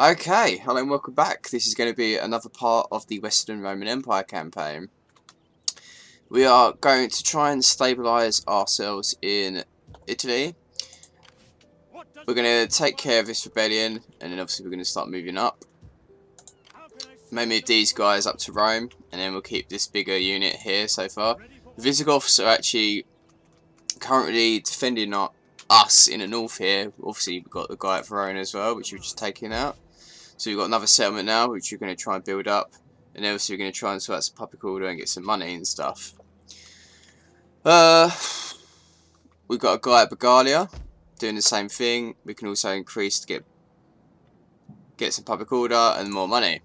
Okay, hello and welcome back. This is going to be another part of the Western Roman Empire campaign. We are going to try and stabilise ourselves in Italy. We're going to take care of this rebellion, and then obviously we're going to start moving up. Maybe move these guys up to Rome, and then we'll keep this bigger unit here so far. The Visigoths are actually currently defending us in the north here. Obviously we've got the guy at Verona as well, which we've just taken out. So we've got another settlement now, which we're going to try and build up. And then obviously we're going to try and sort out some public order and get some money and stuff. We've got a guy at Bagalia doing the same thing. We can also increase to get some public order and more money.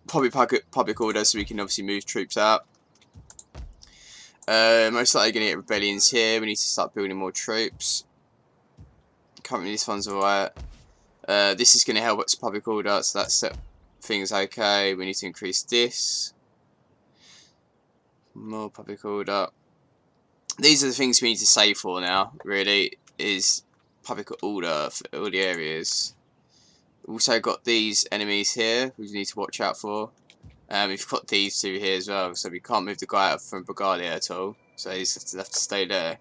Probably public order so we can obviously move troops out. Most likely going to get rebellions here. We need to start building more troops. Currently this one's alright. This is going to help us public order, so that's things okay. We need to increase this. More public order. These are the things we need to save for now, really, is public order for all the areas. We've also got these enemies here, we need to watch out for. We've got these two here as well, so we can't move the guy up from Bagalia at all, so he's just have to stay there.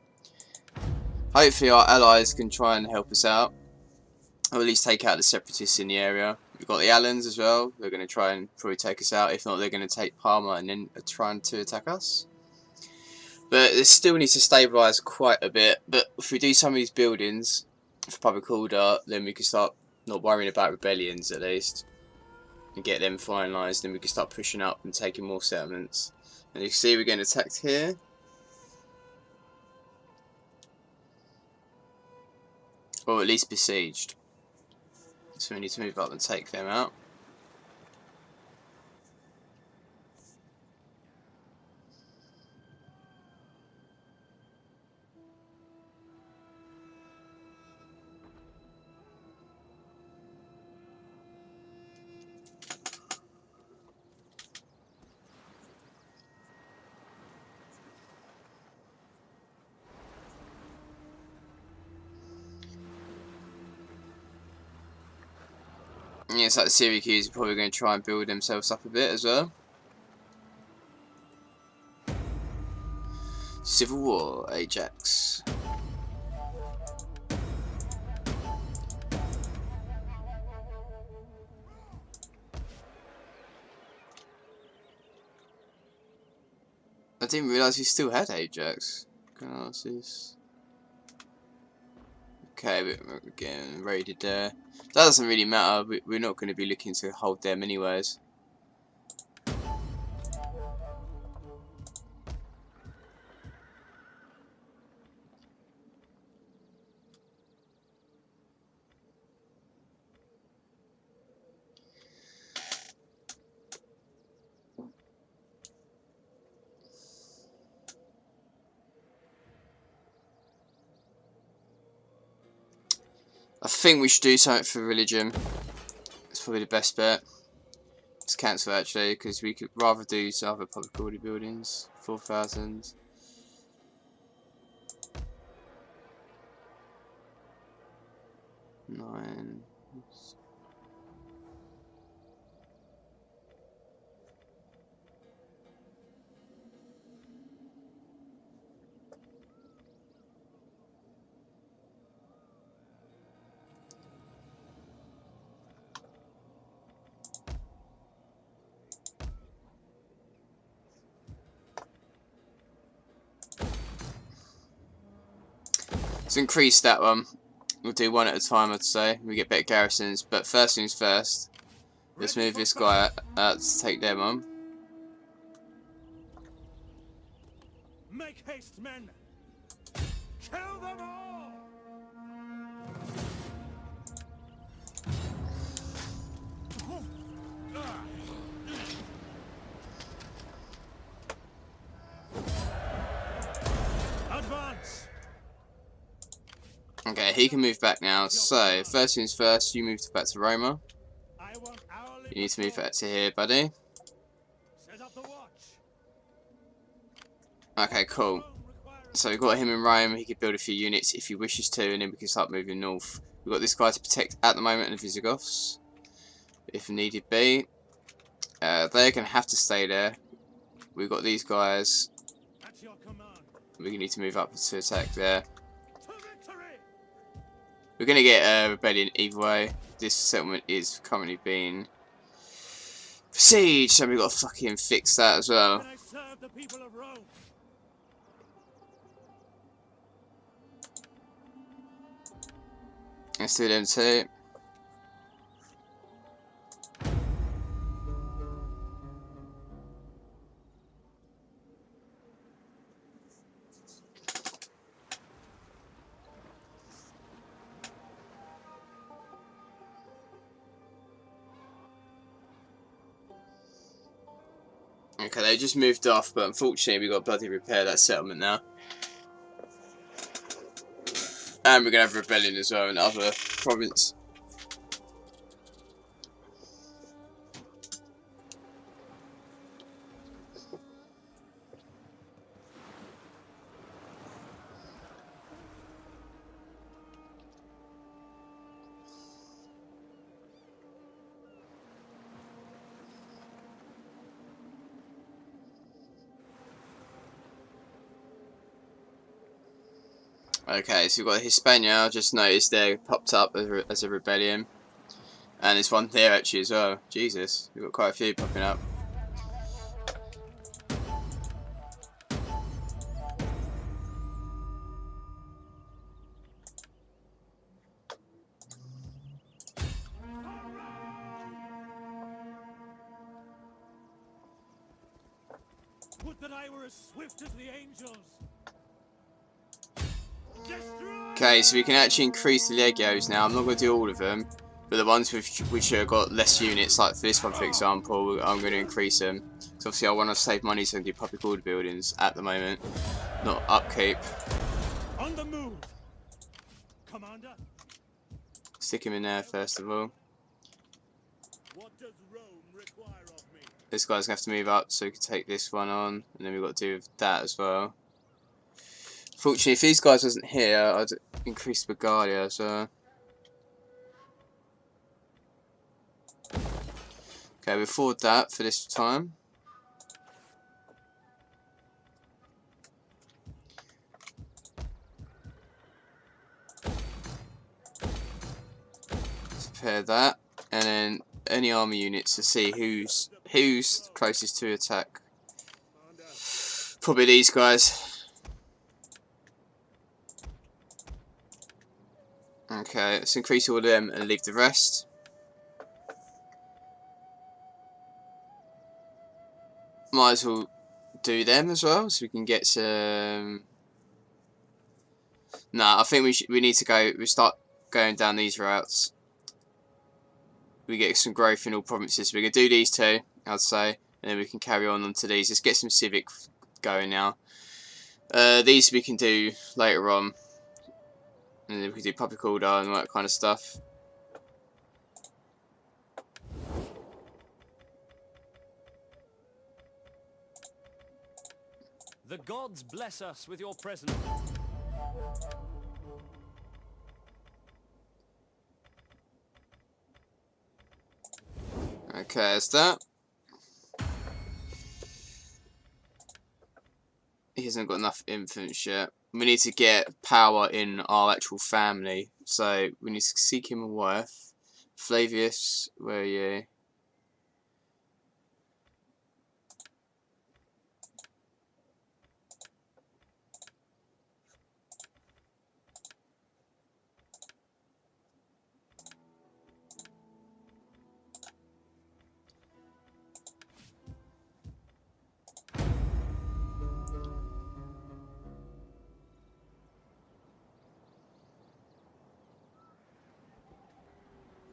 Hopefully our allies can try and help us out. Or at least take out the separatists in the area. We've got the Alans as well. They're going to try and probably take us out. If not, they're going to take Parma and then trying to attack us. But it still needs to stabilise quite a bit. But if we do some of these buildings for public order, then we can start not worrying about rebellions at least. And get them finalised. Then we can start pushing up and taking more settlements. And you can see we're getting attacked here. Or at least besieged. So we need to move up and take them out. Yeah, it's like the Syracuse are probably going to try and build themselves up a bit as well. Civil War, Ajax. I didn't realise we still had Ajax. Okay, we're getting raided there. That doesn't really matter, we're not going to be looking to hold them anyways. I think we should do something for religion. It's probably the best bet. Let's cancel actually, because we could rather do some other public order buildings. 4,000. Nine. Let's increase that one. We'll do one at a time, I'd say. We get better garrisons, but first things first. Let's move this guy out to take them on. Make haste, men! Kill them all! Advance! Okay, he can move back now. So, first things first, you move back to Roma. You need to move back to here, buddy. Set up the watch. Okay, cool. So we've got him in Rome. He can build a few units if he wishes to, and then we can start moving north. We've got this guy to protect at the moment, the Visigoths. if needed be. They're going to have to stay there. We've got these guys. At your command. We need to move up to attack there. To victory! We're going to get a rebellion either way. This settlement is currently being besieged, so we've got to fucking fix that as well. Can I serve the people of Rome? Let's do them too. Okay, they just moved off, but unfortunately we've got to bloody repair that settlement now. And we're going to have a rebellion as well in other province. Okay, so we've got Hispania. I just noticed they popped up as a rebellion. And there's one there actually as well. Jesus, we've got quite a few popping up. Would that I were as swift as the angels. Okay, so we can actually increase the legios now. I'm not going to do all of them, but the ones which have got less units, like for this one for example, I'm going to increase them. Because obviously I want to save money so I can do public order buildings at the moment, not upkeep. On the move, Commander. Stick him in there first of all. What does Rome require of me? This guy's going to have to move up so we can take this one on, and then we've got to do that as well. Fortunately, if these guys wasn't here, I'd increase the Guardia, so... Okay, we'll forward that for this time. Prepare that, and then any army units to see who's closest to attack. Probably these guys. Okay, let's increase all of them and leave the rest. Might as well do them as well, so we can get some... Nah, I think we need to go. We start going down these routes. We get some growth in all provinces. We're gonna do these two, I'd say, and then we can carry on to these. Let's get some civic going now. These we can do later on. And then we can do public order and all that kind of stuff. The gods bless us with your presence. Okay, that's that. He hasn't got enough infants yet. We need to get power in our actual family, so we need to seek him a wife. Flavius, where are you?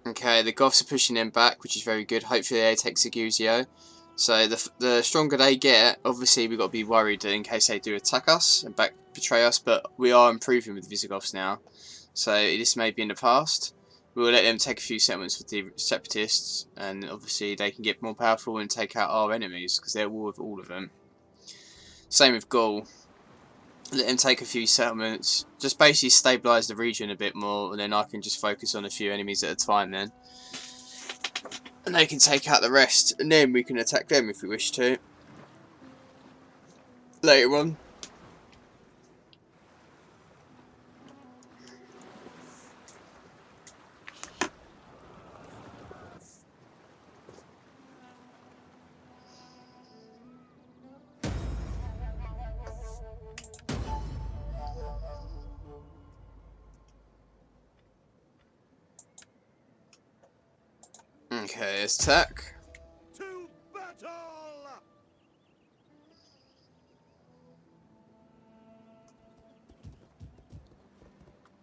Okay, the Goths are pushing them back, which is very good. Hopefully they take Segusio. So the stronger they get, obviously we've got to be worried in case they do attack us and betray us, but we are improving with the Visigoths now. So this may be in the past. We'll let them take a few settlements with the Separatists, and obviously they can get more powerful and take out our enemies, because they're at war with all of them. Same with Gaul. Let them take a few settlements, just basically stabilise the region a bit more, and then I can just focus on a few enemies at a time then. and they can take out the rest, and then we can attack them if we wish to later on. Okay, let's attack. To battle!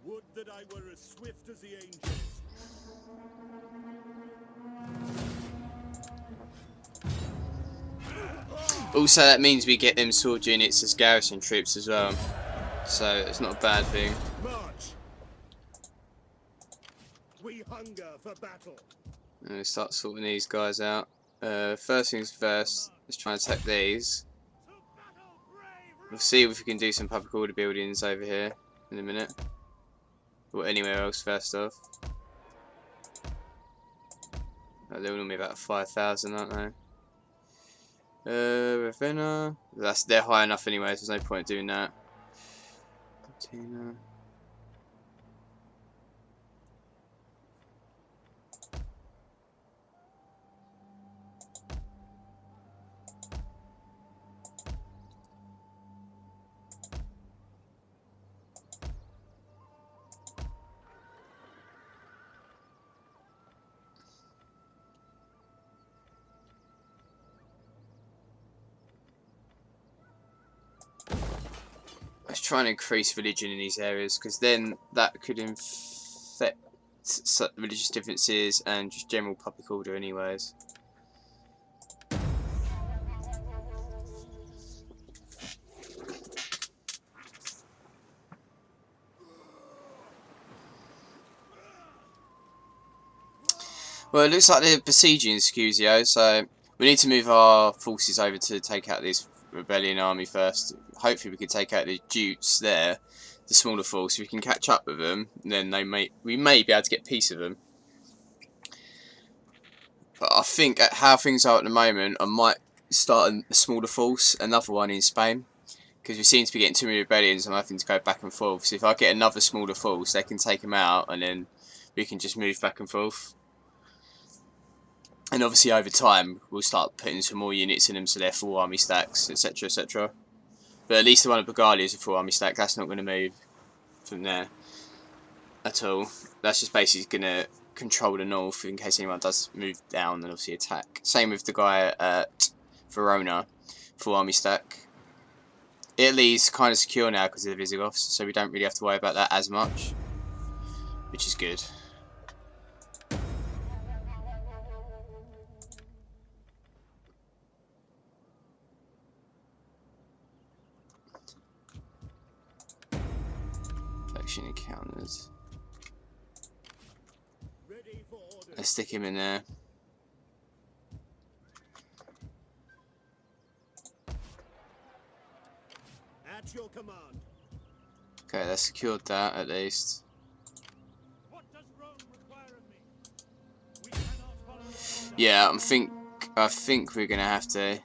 Would that I were as swift as the angels. Also, that means we get them sword units as garrison troops as well, so it's not a bad thing. March! We hunger for battle. And we start sorting these guys out. First things first, let's try and attack these. To battle, brave! We'll see if we can do some public order buildings over here in a minute. Or anywhere else first off. They're normally about 5,000, aren't they? Ravenna. They're high enough anyway, so there's no point doing that. Attila. Let's try and increase religion in these areas, because then that could affect religious differences and just general public order anyways. Well, it looks like they're besieging Scuzio, so we need to move our forces over to take out this rebellion army first. Hopefully we can take out the Jutes there, the smaller force. If we can catch up with them, then we may be able to get peace of them. But I think at how things are at the moment, I might start a smaller force, another one in Spain, because we seem to be getting too many rebellions and I'm having to go back and forth. So if I get another smaller force, they can take them out and then we can just move back and forth. And obviously over time we'll start putting some more units in them so they're full army stacks, etc, etc. But at least the one at Bagalia is a full army stack. That's not going to move from there at all. That's just basically going to control the north in case anyone does move down and obviously attack. Same with the guy at Verona, full army stack. Italy's kind of secure now because of the Visigoths, so we don't really have to worry about that as much, which is good. Faction encounters. Ready for orders. Let's stick him in there. At your command. Okay, that's secured that at least. What does Rome require of me? We cannot follow the order. Yeah, I think we're gonna have to.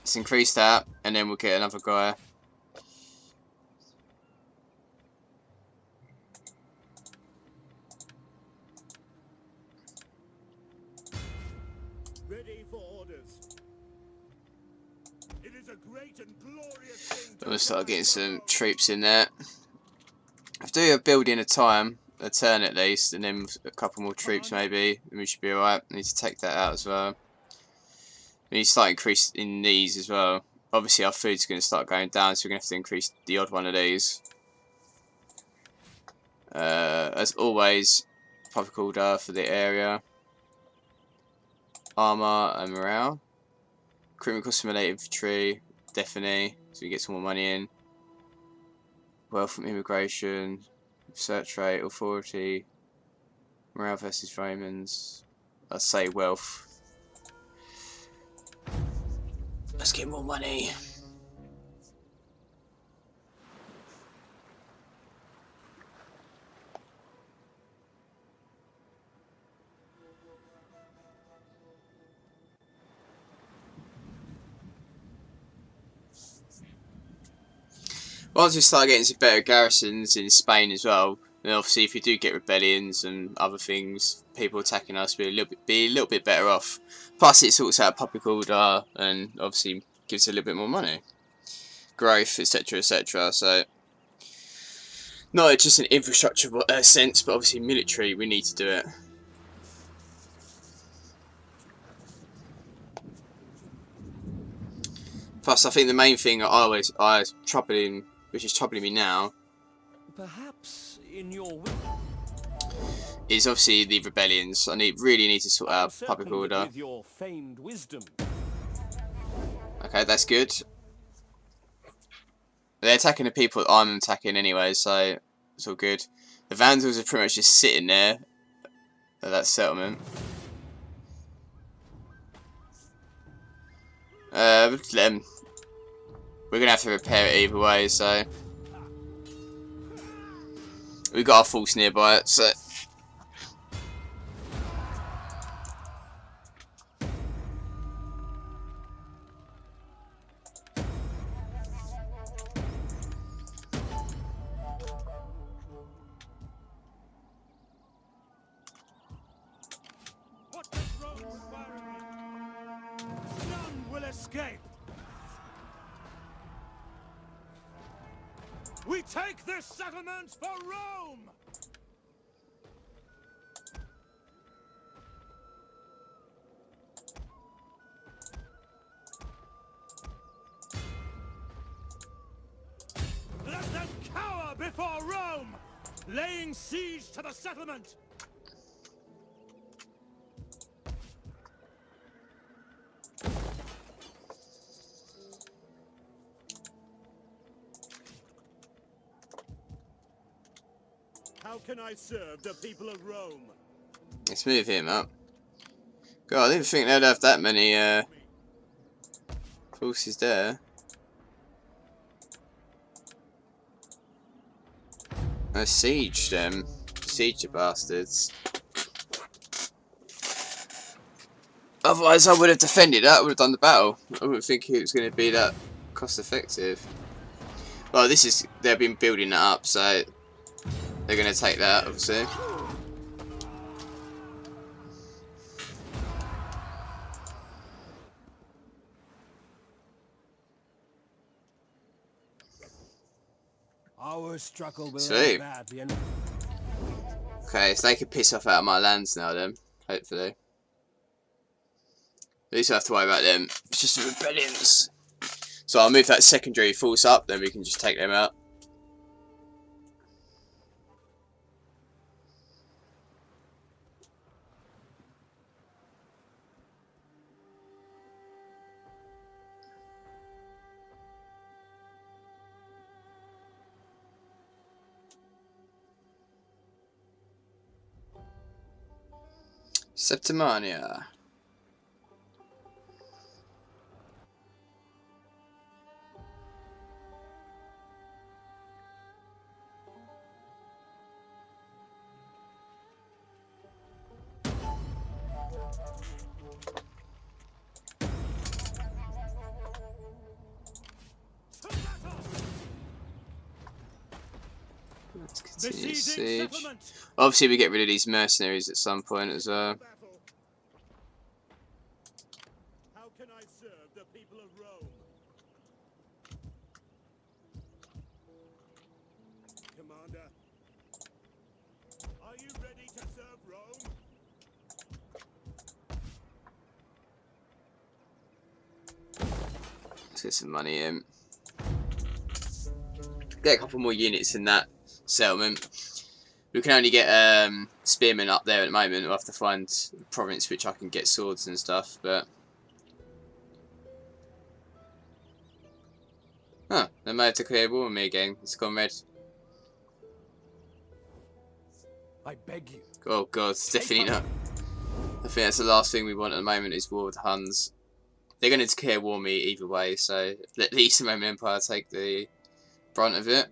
Let's increase that, and then we'll get another guy. Ready for orders. It is a great and glorious thing to We'll start getting some serve. troops in there. I'll do a building a turn at least, and then a couple more troops maybe, and we should be alright. Need to take that out as well. We need to start increasing these as well. Obviously our food's going to start going down, so we're going to have to increase the odd one of these. As always, public order for the area. Armour and morale. Recruitment cost simulated infantry, definitely, so we get some more money in. Wealth from immigration, research rate, authority, morale versus Romans. I'd say wealth. Let's get more money. once we start getting some better garrisons in Spain as well, then obviously if we do get rebellions and other things, people attacking us, we'll be a little bit better off. Plus it sorts out public order and obviously gives a little bit more money, growth, etc, etc. So not just an infrastructure sense, but obviously military, we need to do it. Plus I think the main thing which is troubling me now, Perhaps in your is obviously the rebellions. I really need to sort out public order. with your famed wisdom. Okay, that's good. They're attacking the people that I'm attacking anyway, so it's all good. The vandals are pretty much just sitting there at that settlement. We're gonna have to repair it either way, so we got our force nearby, so What does Rome require of me? None will escape. We take this settlement for Rome. Let them cower before Rome, laying siege to the settlement. How can I serve the people of Rome? let's move him up. God, I didn't think they'd have that many forces there. I sieged them. Siege the bastards. Otherwise I would have defended that, I would have done the battle. I wouldn't think it was going to be that cost effective. Well, they've been building that up, so they're going to take that, obviously. Our struggle will Sweet. end badly. Okay, so they can piss off out of my lands now then, hopefully. At least I don't have to worry about them. It's just the rebellions. So I'll move that secondary force up, then we can just take them out. Septimania. Let's continue siege. Obviously we get rid of these mercenaries at some point as well. How can I serve the people of Rome? Commander, are you ready to serve Rome? Let's get some money in. Get a couple more units in that settlement. We can only get spearmen up there at the moment. We'll have to find a province which I can get swords and stuff, but huh, they may have declared war on me again. It's gone red. I beg you. Oh god, it's definitely not. I think that's the last thing we want at the moment is war with the Huns. They're going to declare war on me either way, so let the Eastern Roman Empire take the brunt of it.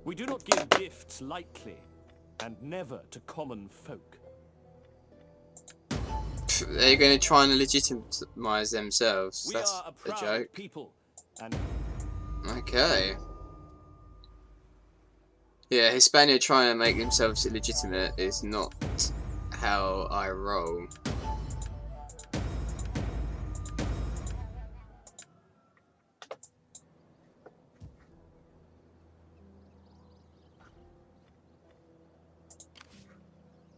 We do not give gifts lightly, and never to common folk. They're going to try and legitimize themselves. We That's are a a proud joke. people, and Okay. Yeah, Hispania trying to make themselves legitimate is not how I roll.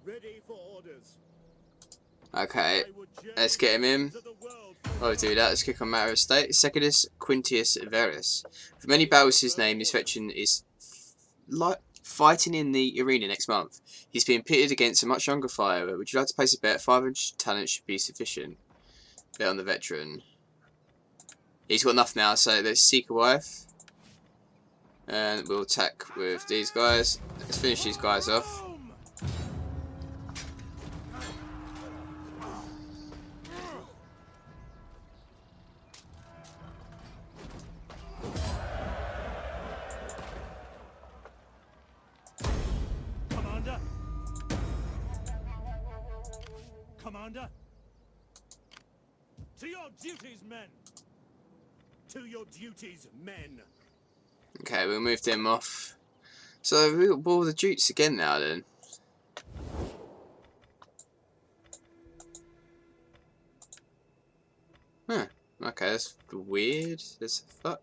ready for orders. Okay, let's get him in. While we do that, let's click on Matter of State. Secundus Quintius Verus. For many battles his name, this veteran is fighting in the arena next month. He's being pitted against a much younger fighter. Would you like to place a bet? 500 talent should be sufficient. Bet on the veteran. He's got enough now, so let's seek a wife. And we'll attack with these guys. Let's finish these guys off. Commander, to your duties, men. To your duties, men. Okay, we'll move them off. So we've got all the Jutes again now then. Huh. Okay, that's weird as fuck.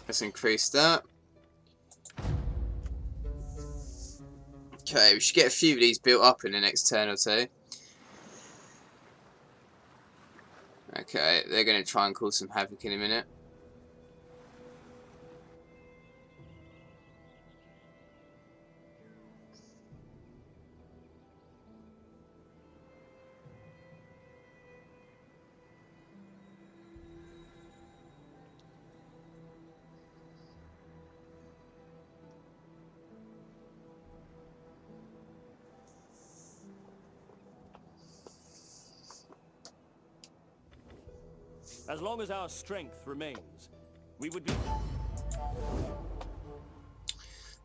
Let's increase that. Okay, we should get a few of these built up in the next turn or two. Okay, they're going to try and cause some havoc in a minute. As long as our strength remains, we would be...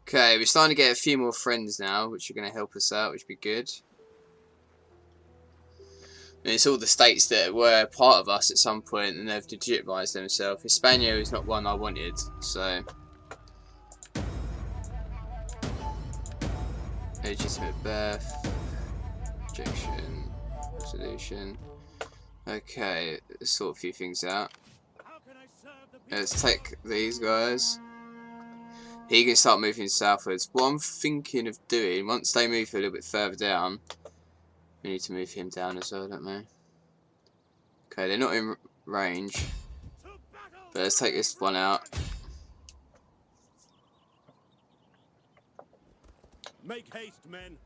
Okay, we're starting to get a few more friends now, which are going to help us out, which would be good. And it's all the states that were part of us at some point and they've legitimised themselves. Hispania is not one I wanted, so... Legitimate birth, rejection, resolution. Okay, let's sort a few things out. Let's take these guys. He can start moving southwards. What I'm thinking of doing, once they move a little bit further down, we need to move him down as well, don't we? Okay, they're not in range. But let's take this one out. Make haste, men.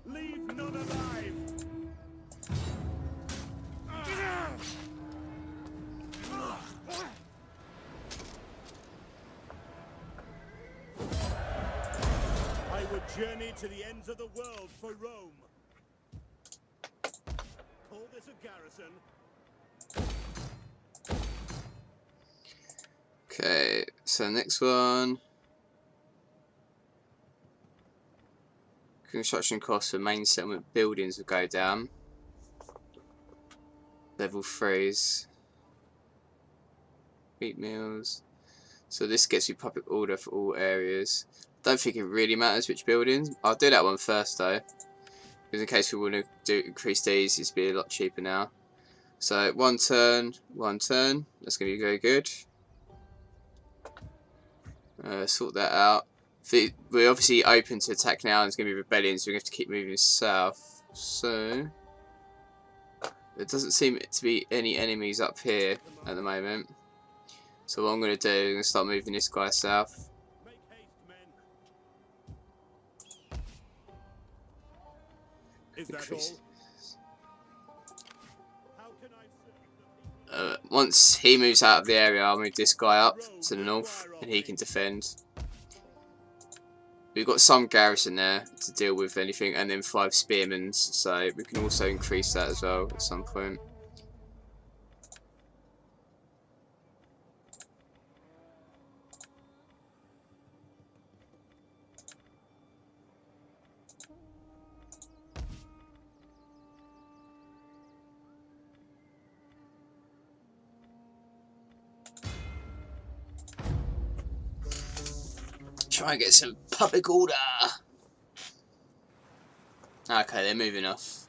Leave none alive. I would journey to the ends of the world for Rome. Call this a garrison. Okay, so next one. Construction costs for main settlement buildings will go down. Level 3s. Wheat mills. So this gets you public order for all areas. Don't think it really matters which buildings. I'll do that one first though. Because in case we want to increase these, it's be a lot cheaper now. So one turn. That's going to be very good. Sort that out. We're obviously open to attack now, and it's going to be rebellion, so we have to keep moving south. So there doesn't seem to be any enemies up here at the moment. So what I'm going to do, I'm going to start moving this guy south. Make haste, men. Is that all? How can I serve the people? Once he moves out of the area, I'll move this guy up to the north, and he can defend. we've got some garrison there to deal with anything, and then 5 spearmen, so we can also increase that as well at some point. Try and get some public order. Okay, they're moving off.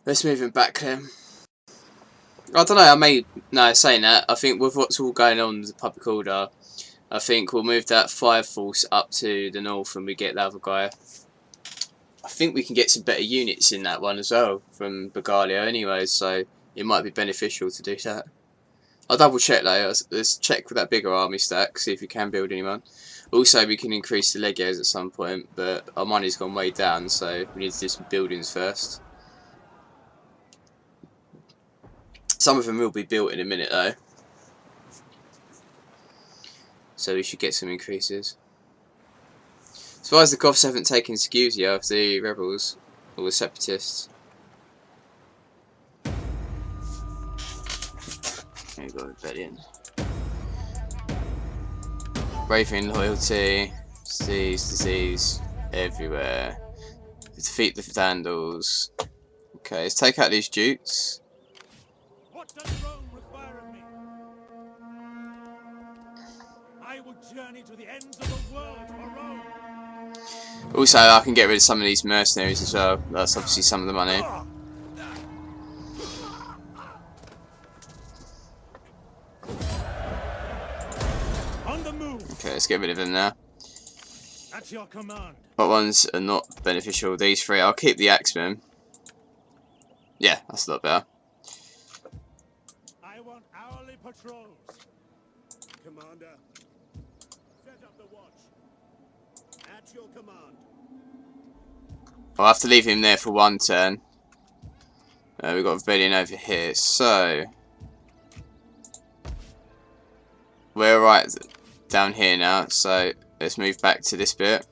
Let's move them back then. I don't know, saying that, I think with what's all going on with the public order, I think we'll move that 5 force up to the north and we get the other guy. I think we can get some better units in that one as well from Bagalia anyway, so it might be beneficial to do that. I'll double check though, let's check with that bigger army stack, see if we can build anyone. Also we can increase the legios at some point, but our money's gone way down, so we need to do some buildings first. Some of them will be built in a minute though, so we should get some increases. As far as the Goths haven't taken Scusia of the rebels, or the separatists. There you go, rebellion. Braving loyalty, disease, everywhere. Defeat the vandals. Okay, let's take out these dukes. What does Rome require of me? I will journey to the ends of the world for Rome. Also, I can get rid of some of these mercenaries as well. That's obviously some of the money. On the move. Okay, let's get rid of them now. At your command. What ones are not beneficial? These 3. I'll keep the axemen. Yeah, that's a lot better. I want hourly patrols. Commander, set up the watch. At your command. I'll have to leave him there for 1 turn. We've got a rebellion over here, so we're right down here now, so let's move back to this bit.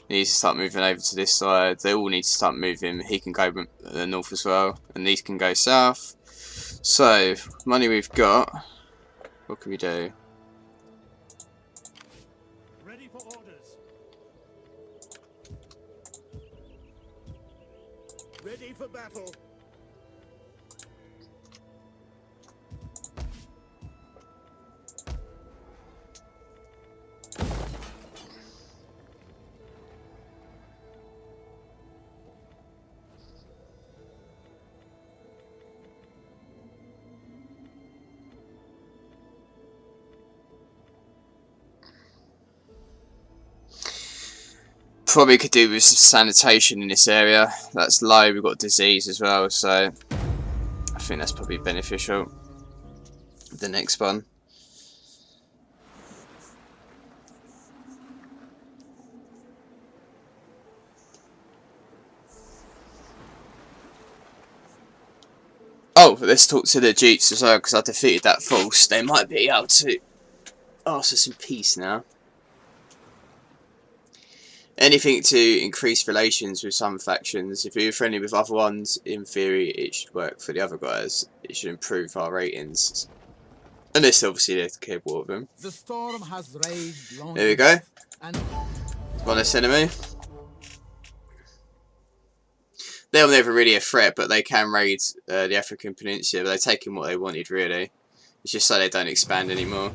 He needs to start moving over to this side. They all need to start moving. He can go north as well, and these can go south. So, money we've got, what can we do? Ready for orders. Ready for battle. Probably could do with some sanitation in this area. That's low. We've got disease as well, so I think that's probably beneficial. The next one. Oh, let's talk to the Dukes as well, because I defeated that force. They might be able to ask for some peace now. Anything to increase relations with some factions. If you're friendly with other ones, in theory it should work for the other guys. It should improve our ratings. Unless obviously they're capable of them. The storm has raged long. There we go. And Honest enemy. They're never really a threat, but they can raid the African Peninsula. But they're taking what they wanted, really. It's just so they don't expand anymore.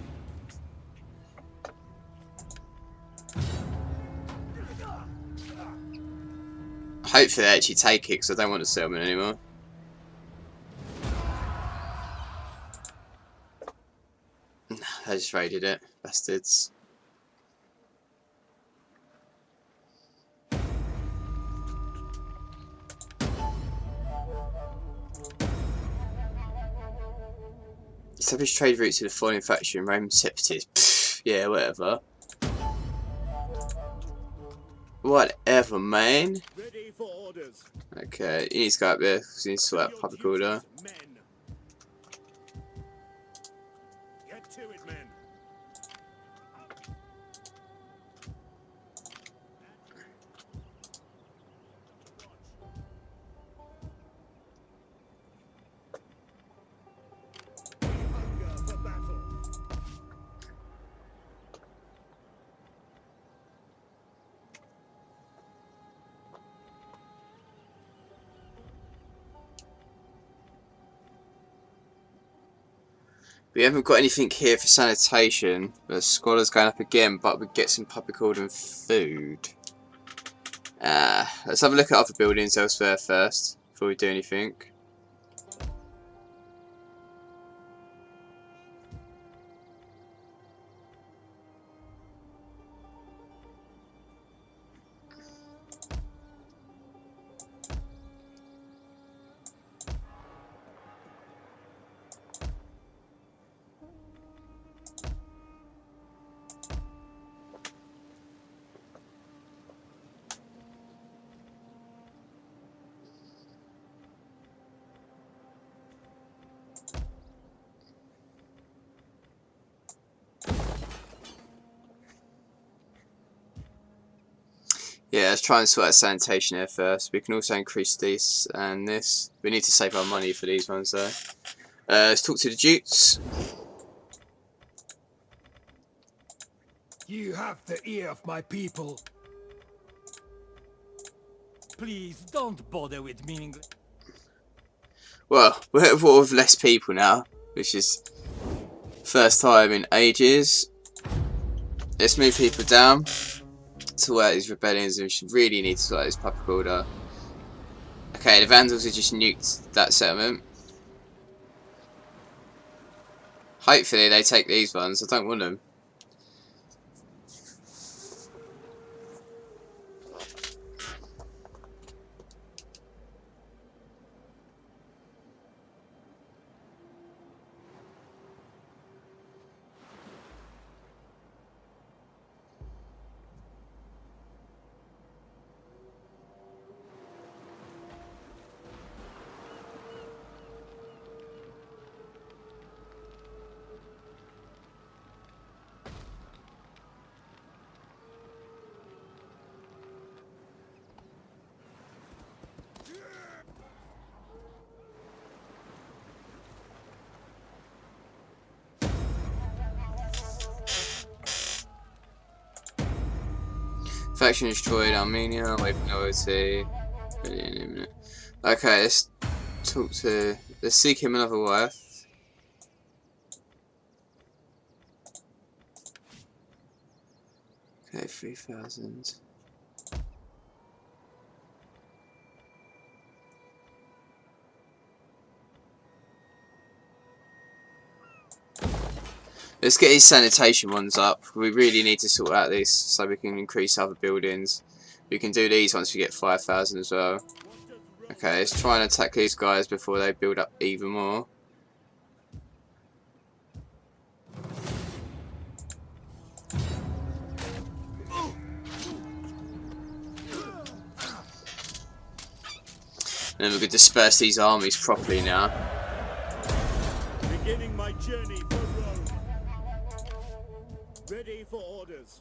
Hopefully they actually take it, because I don't want a settlement anymore. They just raided it, bastards. Establish trade routes to the foreign faction, Roman separatists. Pfft, yeah, whatever. Whatever, man. Ready for orders. Okay, he needs to go up there because he needs to sort out public order. Men. Get to it, men. We haven't got anything here for sanitation. The scholar's going up again, but we get some public order and food. Let's have a look at other buildings elsewhere first, before we do anything. Yeah, let's try and sort out sanitation here first. We can also increase this and this. We need to save our money for these ones though. Let's talk to the Dukes. You have the ear of my people. Please don't bother with meaning. Well, we're at war with less people now, which is first time in ages. Let's move people down to sort out these rebellions, and we should really need to sort out this public order. Okay, the vandals have just nuked that settlement. Hopefully they take these ones. I don't want them. Faction destroyed Armenia, away from loyalty. Okay, let's talk to. Let's seek him another wife. Okay, 3,000. Let's get these sanitation ones up. We really need to sort out this so we can increase other buildings. We can do these once we get 5,000 as well. Okay, let's try and attack these guys before they build up even more. And then we can disperse these armies properly now. Beginning my journey for Rome. Ready for orders.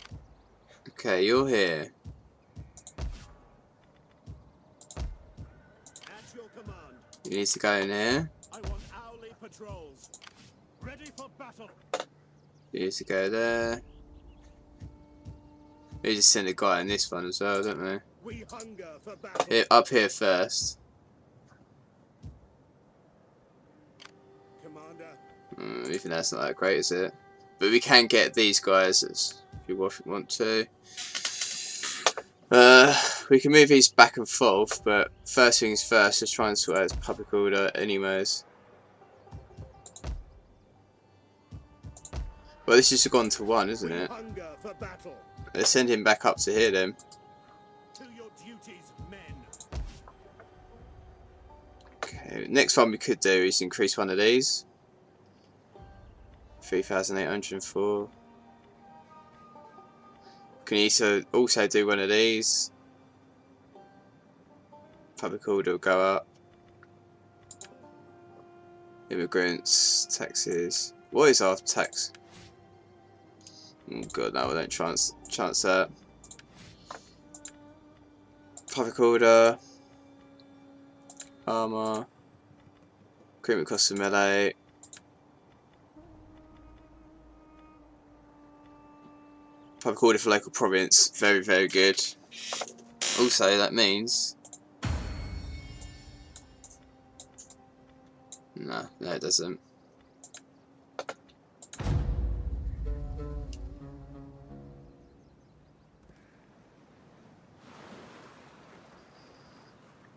Okay, you're here. At your command. You need to go in here. I want hourly patrols. Ready for battle. You need to go there. We just send a guy in this one as well, don't we? We hunger for battle. Here, up here first. Commander. Even that's not that great, is it? But we can get these guys if you want to. We can move these back and forth, but first things first, let's try and sort out this public order anyways. Well, this has gone to 1, isn't it? Hunger for battle. Let's send him back up to here then. To your duties, men. Okay, next one we could do is increase one of these. 3,804. Can you also do one of these? Public order will go up. Immigrants, taxes. What is our tax? Oh god, no, I don't chance that. Public order. Armour. Recruitment costs of melee. Public order for local province, very, very good. Also, that means... No, it doesn't.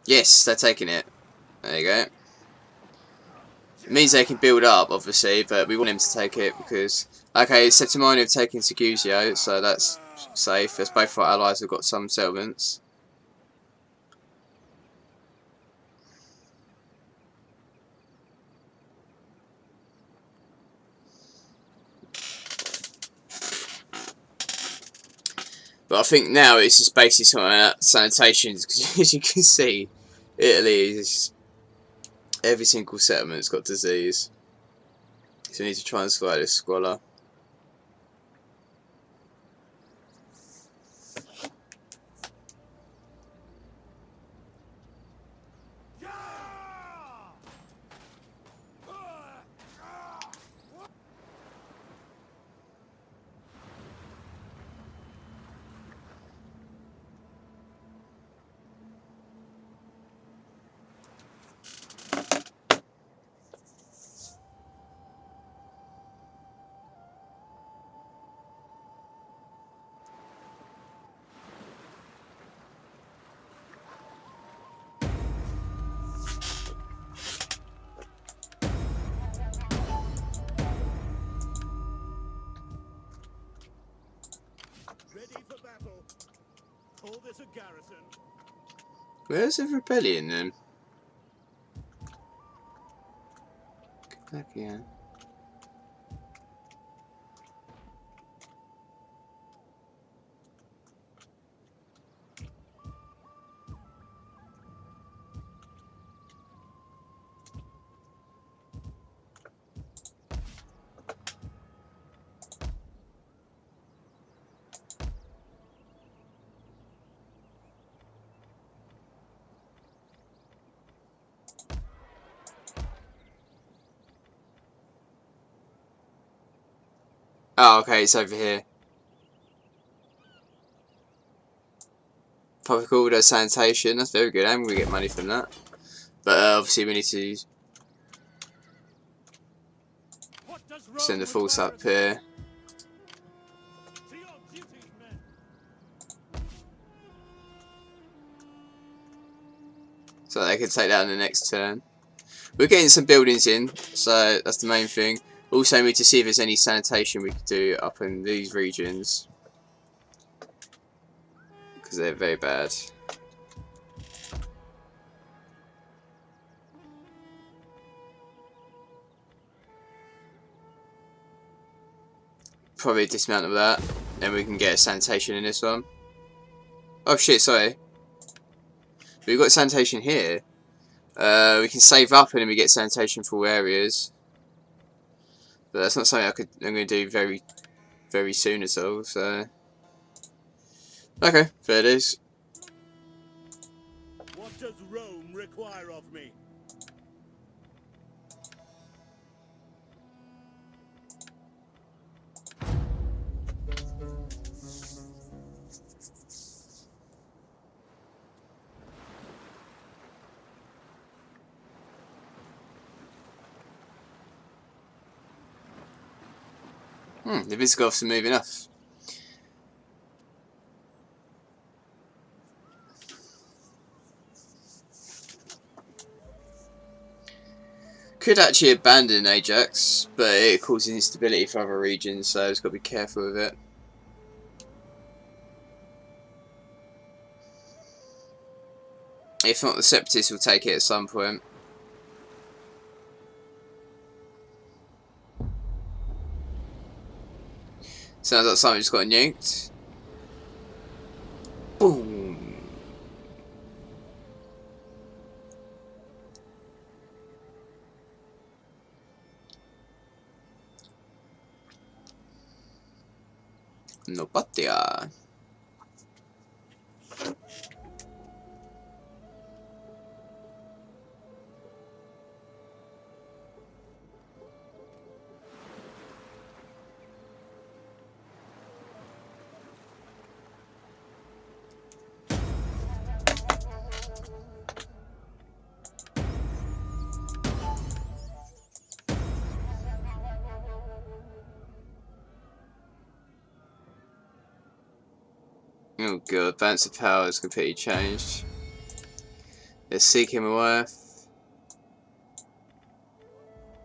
Yes, they're taking it. There you go. It means they can build up, obviously, but we want him to take it because... Okay, Septimani have taken Segusio, so that's safe. As both our allies have got some settlements. But I think now it's just basically something about sanitation, because as you can see, Italy is... Every single settlement's got disease. So we need to try and survive this squalor. Ready for battle. Call this a garrison. Where's the rebellion then? Go back here. Oh, okay, it's over here. Public order sanitation, that's very good. I'm going to get money from that. But obviously we need to What does send the Rome force require up of here. To your duties, men. So they can take that on the next turn. We're getting some buildings in, so that's the main thing. Also we need to see if there's any sanitation we could do up in these regions. Because they're very bad. Probably dismantle that. Then we can get a sanitation in this one. Oh shit, sorry. We've got sanitation here. We can save up and then we get sanitation for all areas. But that's not something I'm going to do very soon at all, so... Okay, there it is. What does Rome require of me? The Visigoths are moving off. Could actually abandon Ajax, but it causes instability for other regions, so it's got to be careful with it. If not, the Separatists will take it at some point. Sounds like something just got nuked. Boom! No patia. Oh god, balance of power has completely changed. Let's seek him worth.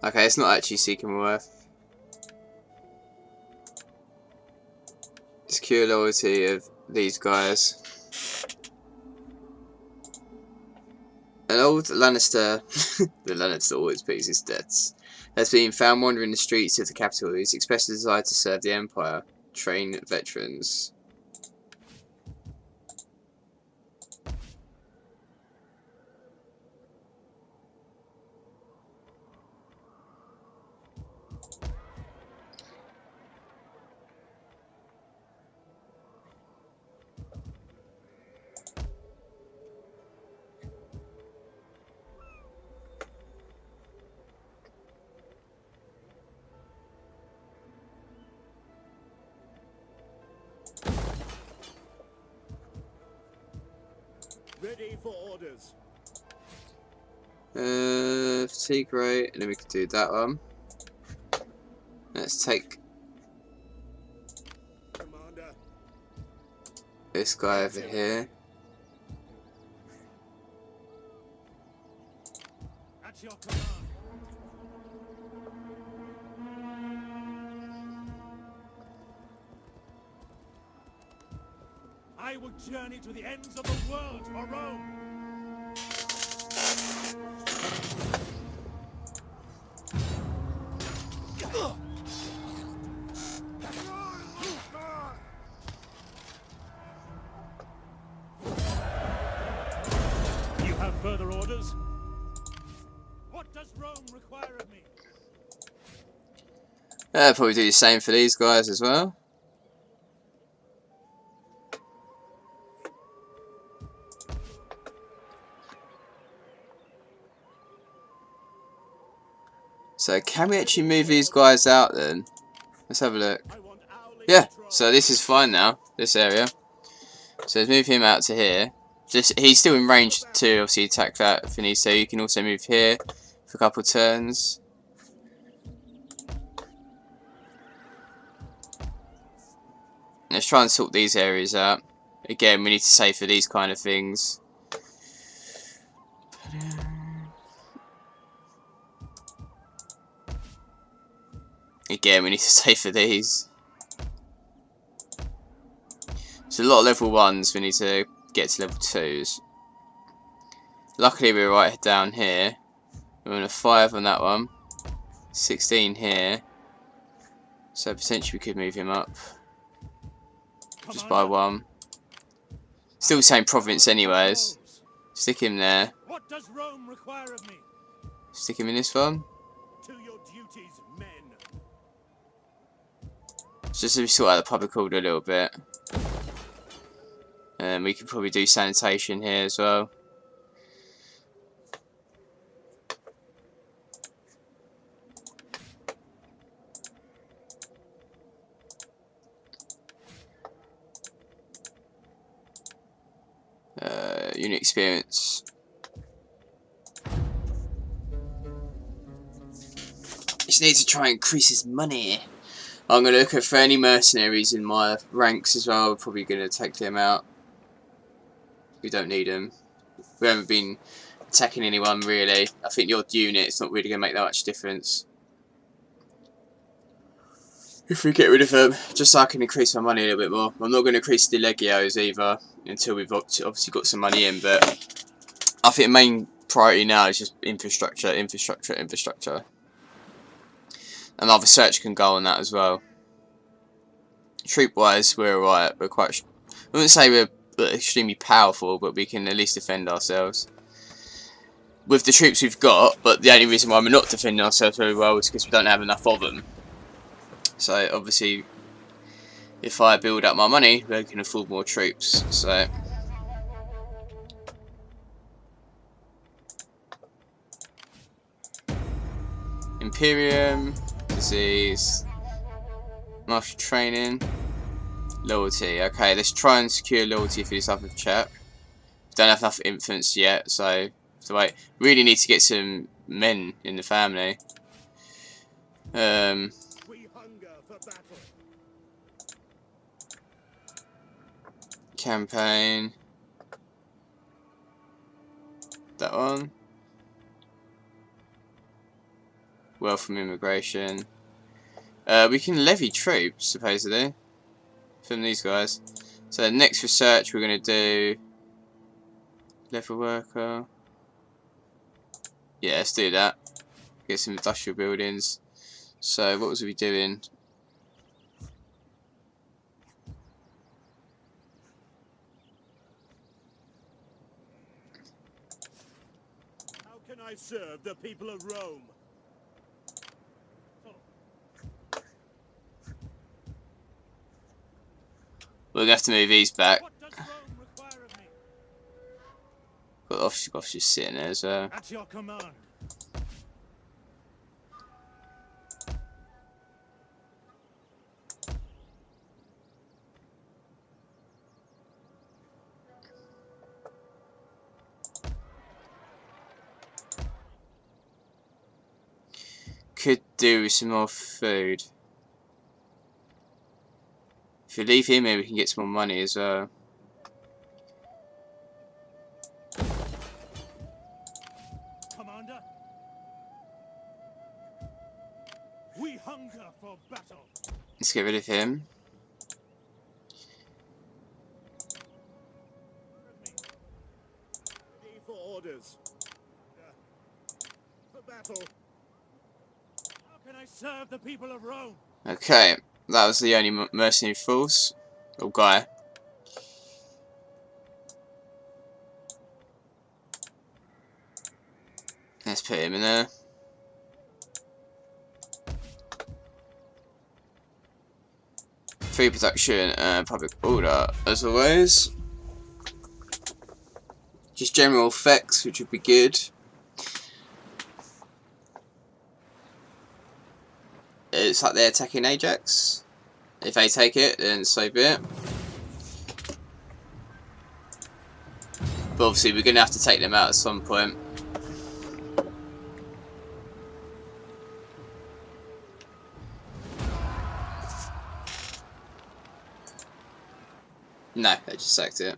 Okay, it's not actually seeking worth. Secure loyalty of these guys. An old Lannister, the Lannister always pays his debts, has been found wandering the streets of the capital. He's expressed a desire to serve the Empire, train veterans. Ready for orders. Fatigue rate, and then we can do that one. Let's take Commander. this guy over here. At your command. I will journey to the ends of the world for Rome. You have further orders? What does Rome require of me? Probably do the same for these guys as well. So can we actually move these guys out then? Let's have a look. Yeah, so this is fine now, this area. So let's move him out to here. Just he's still in range to obviously attack that if he needs to. You can also move here for a couple of turns. Let's try and sort these areas out. Again, we need to save for these kind of things. Again, we need to save for these. So a lot of level 1s, we need to get to level 2s. Luckily we're right down here. We're on a 5 on that one. 16 here. So potentially we could move him up. Just by 1. Still the same province anyways. Stick him there. What does Rome require of me? Stick him in this one. To your duties, men. Just so we sort out the public order a little bit. And we could probably do sanitation here as well. Unit experience. Just need to try and increase his money. I'm going to look at for any mercenaries in my ranks as well. We're probably going to take them out. We don't need them. We haven't been attacking anyone really. I think the odd unit is not really going to make that much difference. If we get rid of them, just so I can increase my money a little bit more. I'm not going to increase the legios either until we've obviously got some money in, but I think the main priority now is just infrastructure, infrastructure, infrastructure. And our research can go on that as well. Troop wise, we're alright. We're quite, I wouldn't say we're extremely powerful, but we can at least defend ourselves with the troops we've got. But the only reason why we're not defending ourselves very well is because we don't have enough of them. So obviously, if I build up my money, we can afford more troops. So Imperium, disease, martial training, loyalty. Okay, let's try and secure loyalty for this type of chap. We don't have enough infants yet, so wait. Really need to get some men in the family. Campaign. that one. Wealth from immigration. We can levy troops, supposedly, from these guys. So next research we're going to do level worker. Yeah, let's do that. Get some industrial buildings. So what was we doing? How can I serve the people of Rome? We're going to have to move these back. What does Rome require of me? Got officers sitting there as well. At your command. Could do with some more food. If we leave here, maybe we can get some more money as well. Commander, we hunger for battle. Let's get rid of him. Ready for orders. For battle. How can I serve the people of Rome? Okay, that was the only mercenary force. Or guy. Let's put him in there. Food production and public order, as always. Just general effects, which would be good. It's like they're attacking Ajax. If they take it, then so be it. But obviously we're going to have to take them out at some point. No, they just sacked it.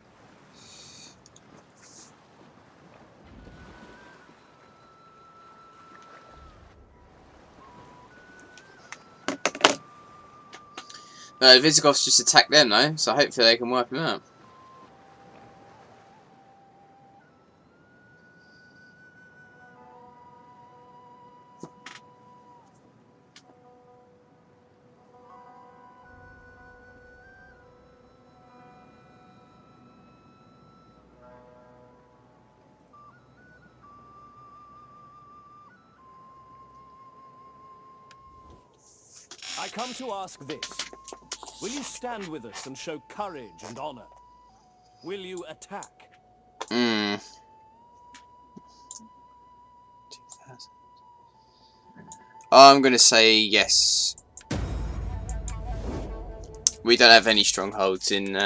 The Visigoths just attacked them though, so hopefully they can wipe them out. I come to ask this. Will you stand with us and show courage and honor? Will you attack? I'm gonna say yes. We don't have any strongholds in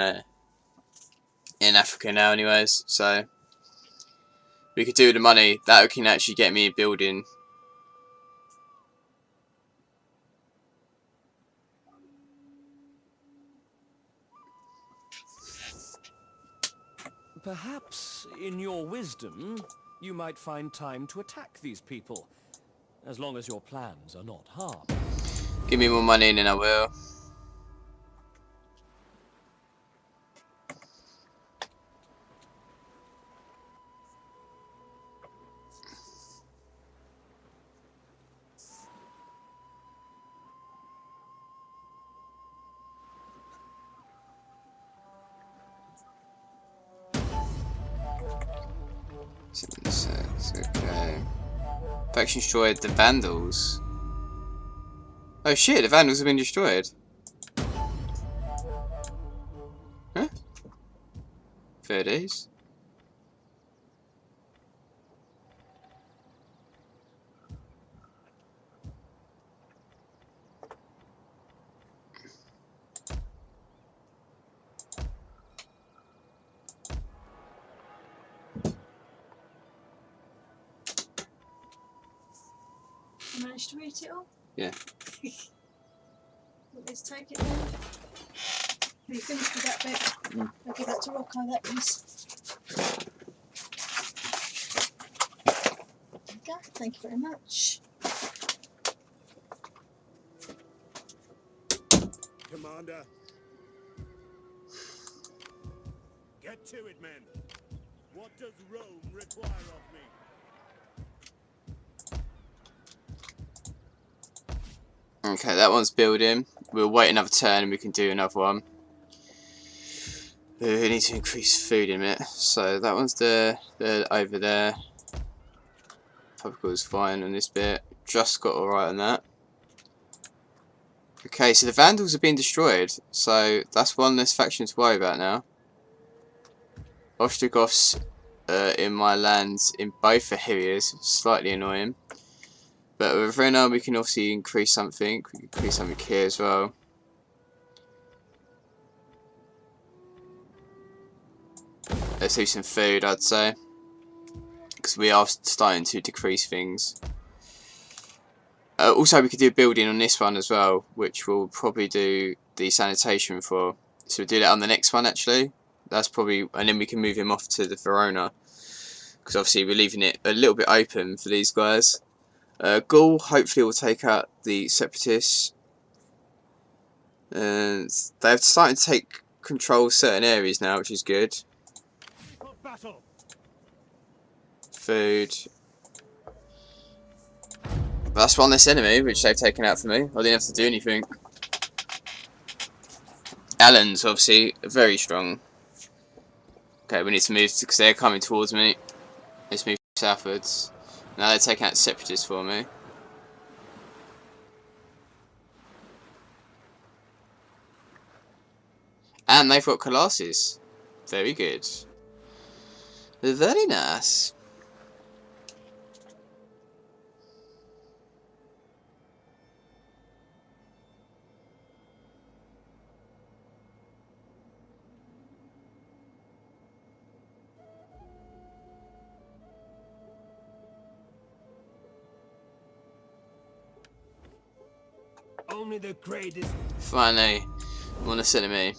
Africa now, anyways. So we could do with the money that can actually get me a building. Perhaps, in your wisdom, you might find time to attack these people, as long as your plans are not harmed. Give me more money and then I will. Okay. Faction destroyed the vandals. Oh shit, the vandals have been destroyed. Huh? Fair days. You managed to eat it all? Yeah. Let's take it then. Are you finished with that bit? I'll give that to Rocco, that piece. Commander. Thank you very much. Commander. Get to it, men. What does Rome require of me? Okay, that one's building. We'll wait another turn and we can do another one. We need to increase food in a minute. So that one's there, over there. Topical is fine on this bit. Just got alright on that. Okay, so the vandals are being destroyed. So that's one less faction to worry about now. Ostrogoths in my lands in both areas, slightly annoying. But with Ravenna we can obviously increase something. We can increase something here as well. Let's do some food, I'd say. Because we are starting to decrease things. Also we could do building on this one as well, which we'll probably do the sanitation for. So we'll do that on the next one actually. That's probably, and then we can move him off to the Verona. Because obviously we're leaving it a little bit open for these guys. Gaul hopefully will take out the separatists. And they're starting to take control of certain areas now, which is good. Food. That's one less enemy, which they've taken out for me. I didn't have to do anything. Allen's obviously very strong. Okay, we need to move because they're coming towards me. Let's move southwards. Now they're taking out separatists for me. And they've got Colossus. Very good. Very nice. Only the greatest. Finally, one less enemy.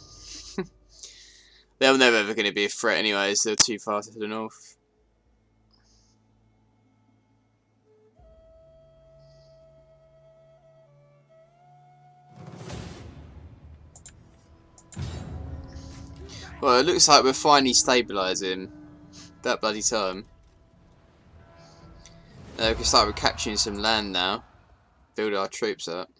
They're never ever going to be a threat anyways, they're too far to the north. Well, it looks like we're finally stabilising. That bloody time. We can start recapturing some land now. Build our troops up.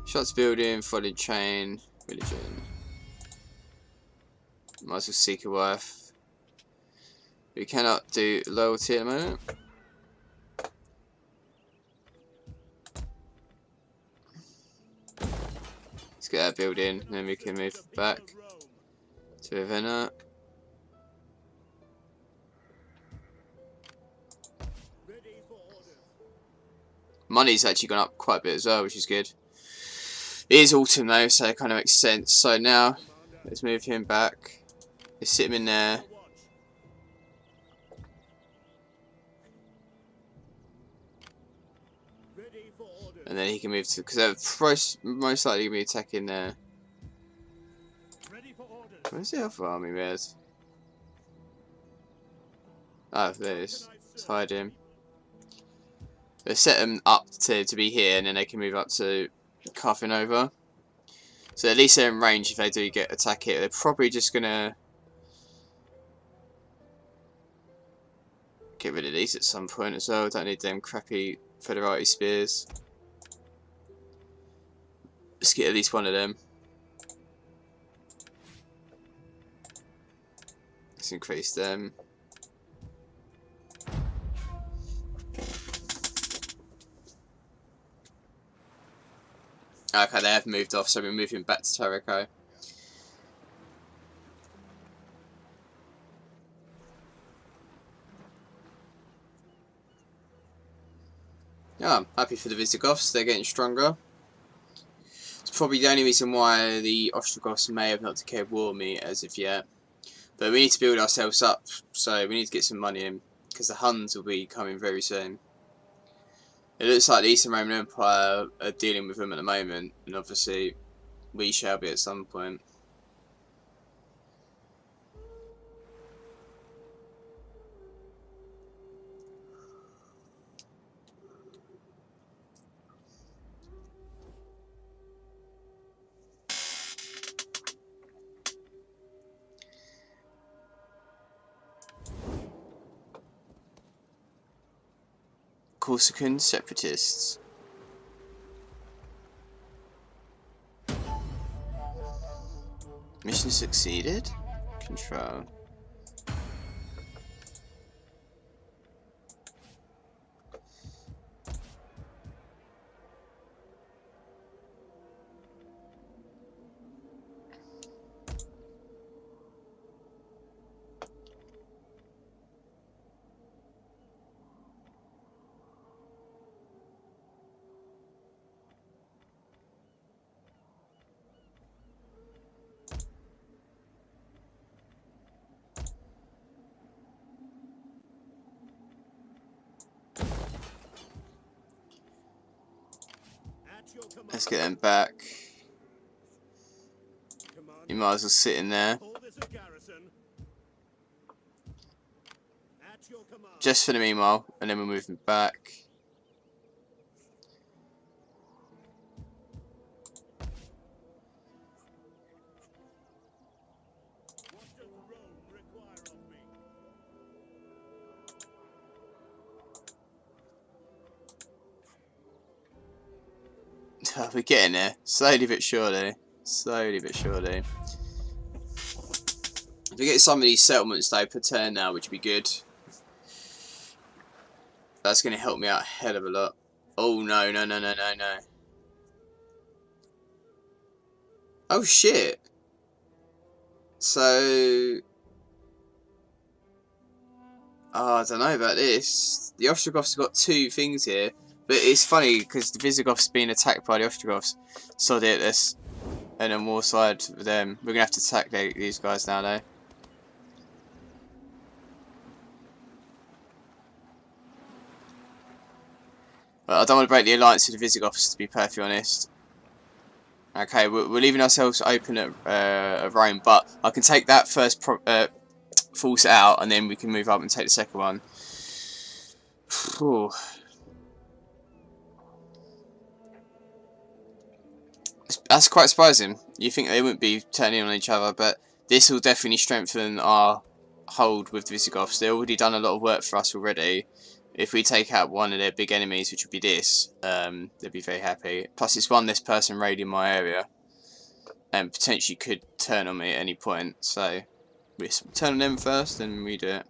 Shots building, followed chain, religion. Might as well seek a wife. We cannot do loyalty at the moment. Let's get that building, and then we can move back to Ravenna. Money's actually gone up quite a bit as well, which is good. It is autumn though, so it kind of makes sense. So now, let's move him back. Let's sit him in there. And then he can move to, because they're most likely going to be attacking there. Where's the other army, Res? Oh, there it is. Let's hide him. Let's set them up to be here, and then they can move up to Carthagenova. So at least they're in range if they do get attack hit. They're probably just going to get rid of these at some point as well. Don't need them crappy Federati spears. Let's get at least one of them. Let's increase them. Okay, they have moved off, so we're moving back to Tareko. Yeah, I'm happy for the Visigoths, they're getting stronger. It's probably the only reason why the Ostrogoths may have not declared war on me as of yet. But we need to build ourselves up, so we need to get some money in, because the Huns will be coming very soon. It looks like the Eastern Roman Empire are dealing with them at the moment, and obviously we shall be at some point. Corsican separatists. Mission succeeded. Control. At your command. Let's get them back. Commander, You might as well sit in there. call this a garrison. At your command. Just for the meanwhile, and then we're moving back. What does Rome require of me? We're getting there. Slowly but surely. Slowly but surely. If we get some of these settlements though per turn now, which would be good. That's going to help me out a hell of a lot. Oh no, no, no, no, no, no. Oh shit. So... Oh, I don't know about this. The Ostrogoths have got two things here. But it's funny because the Visigoths being attacked by the Ostrogoths. Sod it, this. And then war side with them. We're going to have to attack these guys now though. But I don't want to break the alliance with the Visigoths, to be perfectly honest. Okay, we're leaving ourselves open at Rome, but I can take that first force out, and then we can move up and take the second one. Whew. That's quite surprising. You think they wouldn't be turning on each other, but this will definitely strengthen our hold with the Visigoths. They've already done a lot of work for us already. If we take out one of their big enemies, which would be this, they'd be very happy. Plus, it's one less person raiding my area, and potentially could turn on me at any point. So, we turn on them first, then we do it.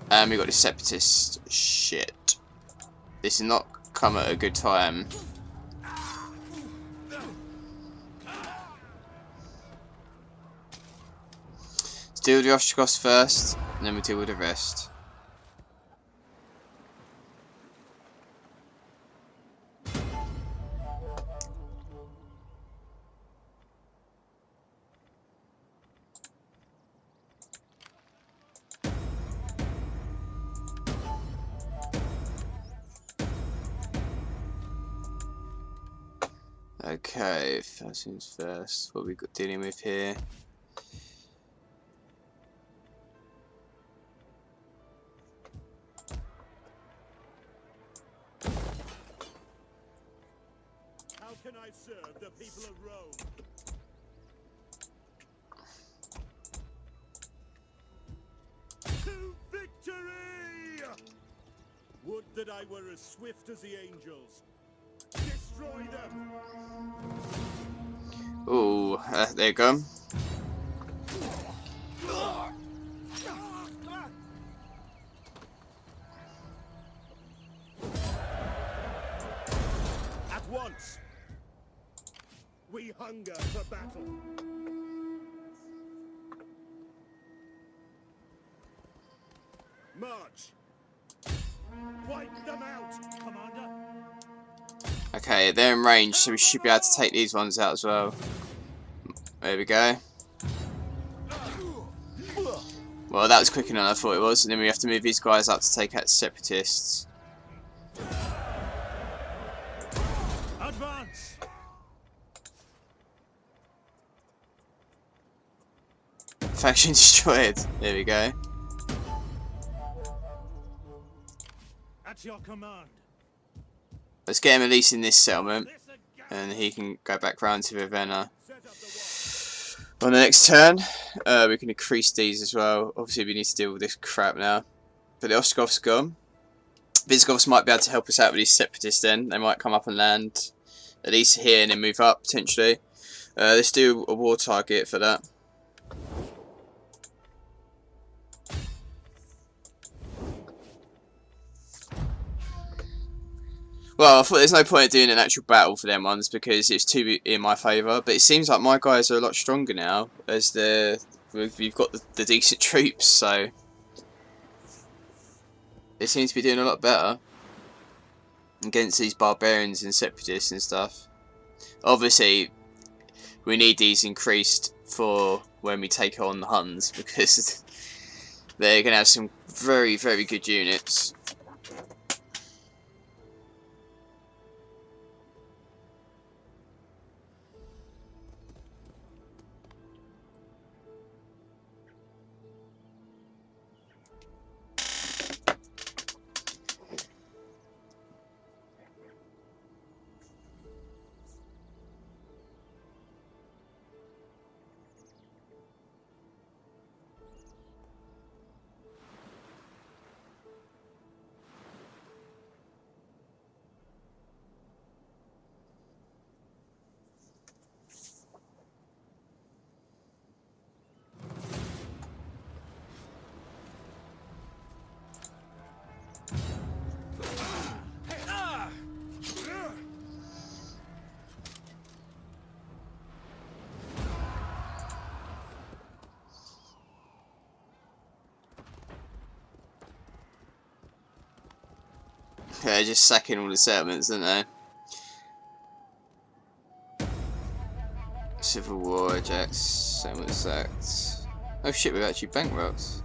And we got this separatist shit. This has not come at a good time. Let's deal with the Ostrogoths first, and then we deal with the rest. Okay, first things first, what we got dealing with here. How can I serve the people of Rome? To victory! Would that I were as swift as the angels. Destroy them! Ooh, there you go. At once! We hunger for battle. March! Wipe them out, Commander! Okay, they're in range, so we should be able to take these ones out as well. There we go. Well, that was quicker than I thought it was, and then we have to move these guys up to take out the separatists. Advance! Faction destroyed. There we go. At your command. Let's get him at least in this settlement, This again. and he can go back round to Ravenna. Set up the watch. On the next turn, we can increase these as well. Obviously, we need to deal with this crap now. But the Ostrogoths are gone. Visigoths might be able to help us out with these separatists then. They might come up and land at least here and then move up, potentially. Let's do a war target for that. Well, I thought there's no point in doing an actual battle for them ones because it's too in my favour. But it seems like my guys are a lot stronger now as we've got the decent troops, so they seem to be doing a lot better against these barbarians and separatists and stuff. Obviously, we need these increased for when we take on the Huns because they're going to have some very, very good units. Okay, just sacking all the settlements, aren't they? Civil War, Ajax, settlement sacked. Oh shit, we've actually bankrupt.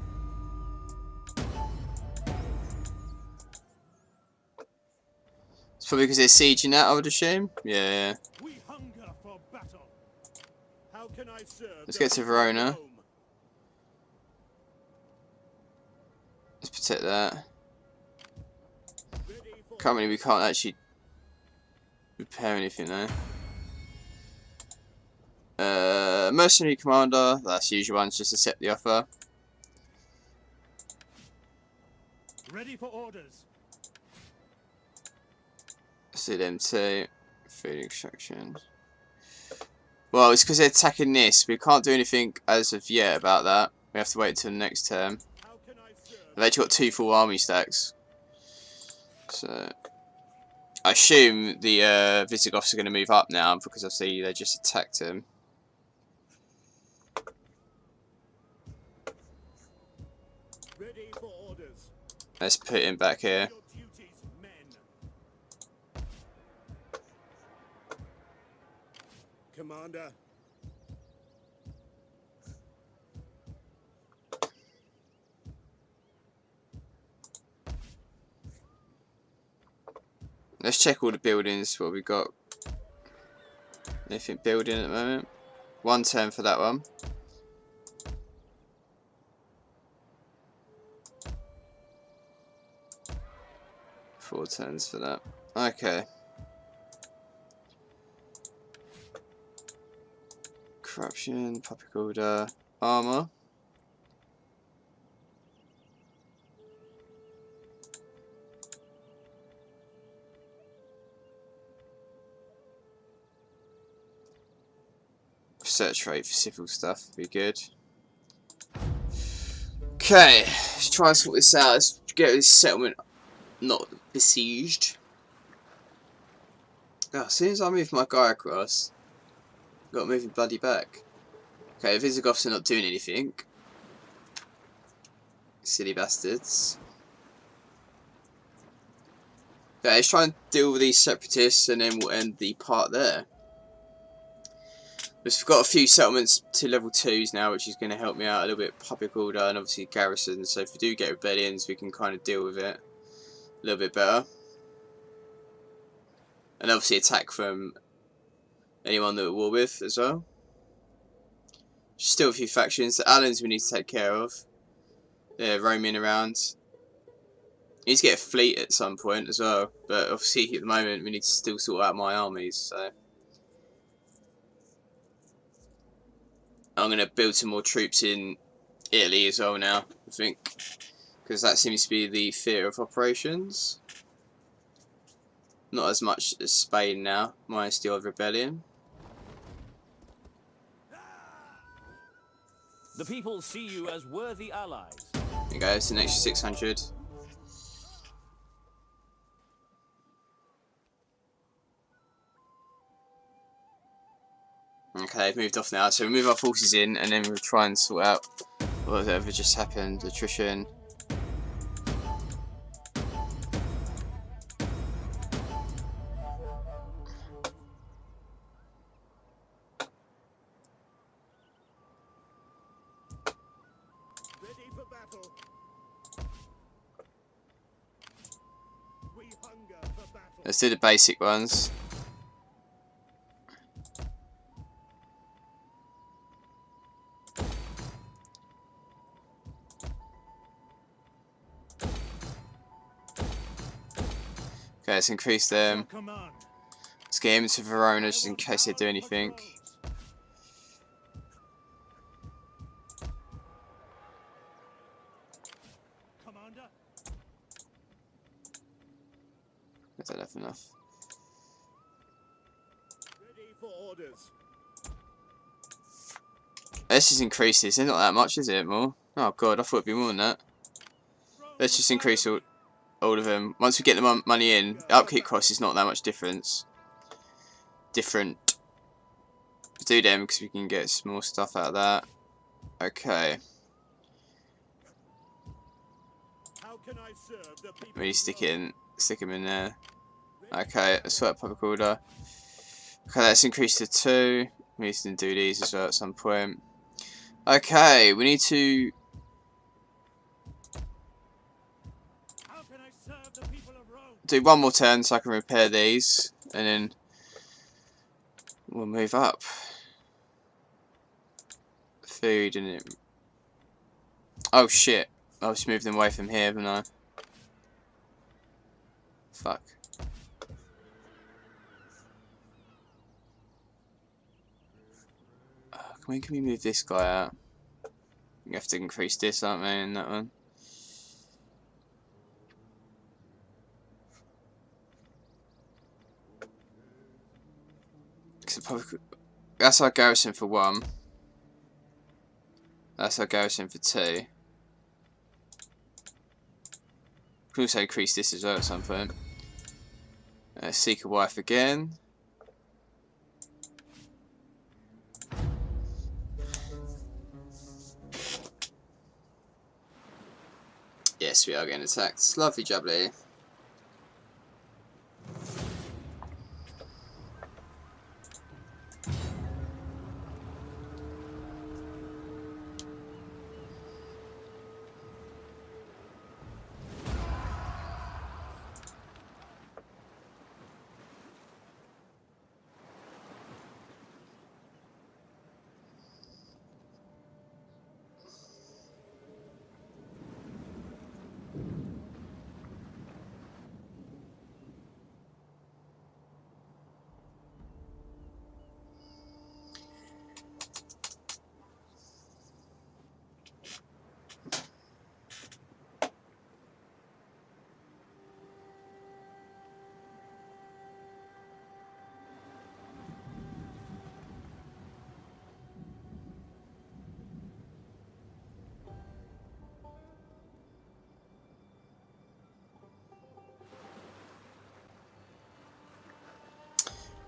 It's probably because they're sieging that, I would assume. Yeah. We hunger for battle. How can I serve? Let's get to Verona. Rome? Let's protect that. Ready for Currently, we can't actually repair anything though. Mercenary commander, that's the usual ones, just accept the offer. ready for orders. Let's do them too. Food extraction. Well, it's because they're attacking this. We can't do anything as of yet about that. We have to wait until the next term. How can I serve? They've actually got 2 full army stacks. So I assume the Visigoths are going to move up now because I see they just attacked him. Ready for orders. Let's put him back here. Your duties, men. Commander. Let's check all the buildings. What we got? Anything building at the moment? 1 turn for that one. Four turns for that. Okay. Corruption, public order, armor. Research rate for civil stuff, be good. Okay, let's try and sort this out. Let's get this settlement not besieged. Oh, as soon as I move my guy across, I've got to move him bloody back. Okay, the Visigoths are not doing anything. Silly bastards. Okay, let's try and deal with these separatists and then we'll end the part there. We've got a few settlements to level 2s now, which is going to help me out a little bit. Public order and obviously garrisons. So if we do get rebellions, we can kind of deal with it a little bit better. And obviously attack from anyone that we're at war with as well. Still a few factions. The islands we need to take care of. They're roaming around. We need to get a fleet at some point as well. But obviously at the moment we need to still sort out my armies. So I'm going to build some more troops in Italy as well now, I think. Because that seems to be the theatre of operations. Not as much as Spain now, minus the odd rebellion. The people see you as worthy allies. There you go, it's an extra 600. Okay, they've moved off now, so we'll move our forces in and then we'll try and sort out whatever just happened, attrition. Ready for battle. We hunger for battle. Let's do the basic ones. Okay, let's increase them. Command. Let's get him into Verona just in case they do anything. Commander. I don't have enough. Ready for orders. Let's just increase this. It's not that much, is it? More? Oh god, I thought it'd be more than that. Let's just increase all of them. Once we get the money in, the upkeep cost is not that much difference. Different. Do them because we can get some more stuff out of that. Okay. How can I serve the people? We need to stick them in there. Okay, let's sort public order. Okay, let's increase to 2. We need to do these as well at some point. Okay, we need to How can I serve the people of Rome? do one more turn so I can repair these, and then we'll move up. Food and it. Oh shit! I'll just move them away from here, haven't I? Fuck. Can we move this guy out? We have to increase this, aren't we, in that one? That's our garrison for 1. That's our garrison for 2. We can also increase this as well at some point. Seek a wife again. Yes, we are getting attacked. Lovely jubbly.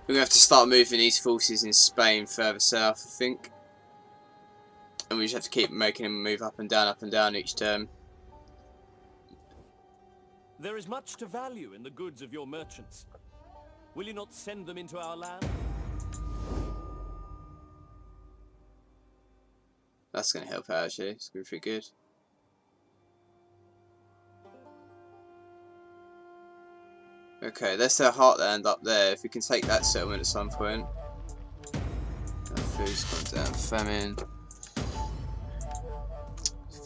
We're going to have to start moving these forces in Spain further south, I think. And we just have to keep making them move up and down each turn. There is much to value in the goods of your merchants. Will you not send them into our land? That's going to help out actually. It's going to be pretty good. Okay, there's their heartland up there. If we can take that settlement at some point. Food's gone down. Famine.